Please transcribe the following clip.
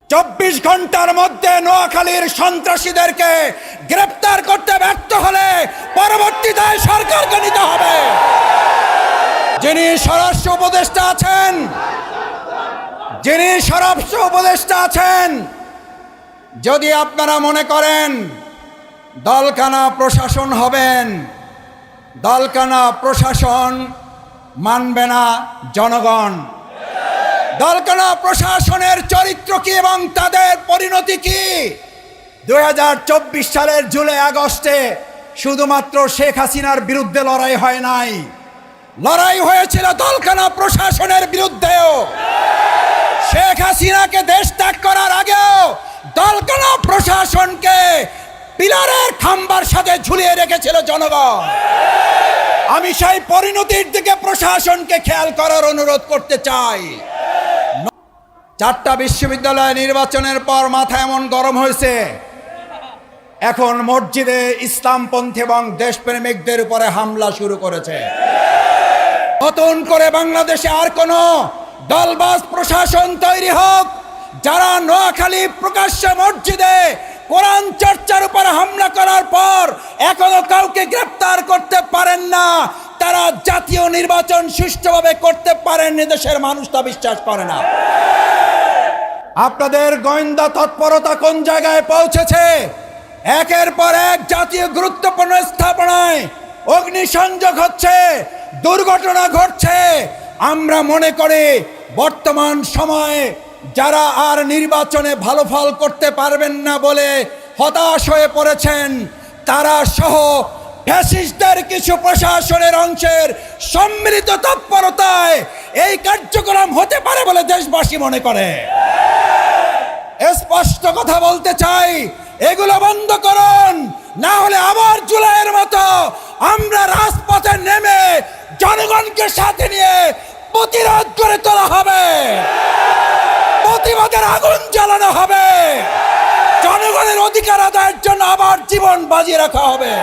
24 ঘন্টার মধ্যে নোয়াখালীর সন্ত্রাসীদেরকে গ্রেফতার করতে ব্যর্থ হলে পরবর্তী দায় সরকারকে নিতে হবে। যিনি স্বরাষ্ট্র উপদেষ্টা আছেন, যদি আপনারা মনে করেন দলকানা প্রশাসন হবেন, দলকানা প্রশাসন মানবে না জনগণ। দলকানা প্রশাসনের চরিত্র কি এবং তাদের পরিণতি কি? 2024 সালের জুলাই আগস্টে শুধুমাত্র শেখ হাসিনার বিরুদ্ধে লড়াই হয় নাই, লড়াই হয়েছিল দলকানা প্রশাসনের বিরুদ্ধেও। শেখ হাসিনাকে দেশ ত্যাগ করার আগেও দলকানা প্রশাসনকে পিলারের খাম্বার সাথে ঝুলিয়ে রেখেছিল জনগণ। আমি সেই পরিণতির দিকে প্রশাসনকে খেয়াল করার অনুরোধ করতে চাই। 4টা বিশ্ববিদ্যালয় নির্বাচনের পর মাথা এমন গরম হয়েছে, এখন মসজিদে ইসলামপন্থী এবং দেশপ্রেমিকদের উপরে হামলা শুরু করেছে। নতুন করে বাংলাদেশে আর কোন দলবাজ প্রশাসন তৈরি হোক, যারা নোয়াখালী প্রকাশ্যে মসজিদে কোরআন চর্চার উপর হামলা করার পর এখনো কাউকে গ্রেফতার করতে পারেন না, তারা জাতীয় নির্বাচন সুষ্ঠুভাবে করতে পারেননি। দেশের মানুষ তা বিশ্বাস করে না। আপনাদের গোয়েন্দা তৎপরতা কোন জায়গায় পৌঁছেছে? একের পর এক জাতীয় গুরুত্বপূর্ণ স্থাপনায় অগ্নিসংযোগ হচ্ছে, দুর্ঘটনা ঘটছে। আমরা মনে করি বর্তমান সময়ে যারা আর নির্বাচনে ভালো ফল করতে পারবেন না বলে হতাশ হয়ে পড়েছেন, তারা সহ ফ্যাসিস্টদের কিছু প্রশাসনের অংশের সম্মিলিত তৎপরতায় এই কার্যক্রম হতে পারে বলে দেশবাসী মনে করে। স্পষ্ট কথা বলতে চাই, এগুলো বন্ধ করুন, না হলে আবার জুলাইয়ের মতো আমরা রাজপথে নেমে জনগণকে সাথে নিয়ে প্রতিরোধ করে তোলা হবে, প্রতিবাদের আগুন জ্বালানো হবে, জনগণের অধিকার আদায়ের জন্য আবার জীবন বাজি রাখা হবে।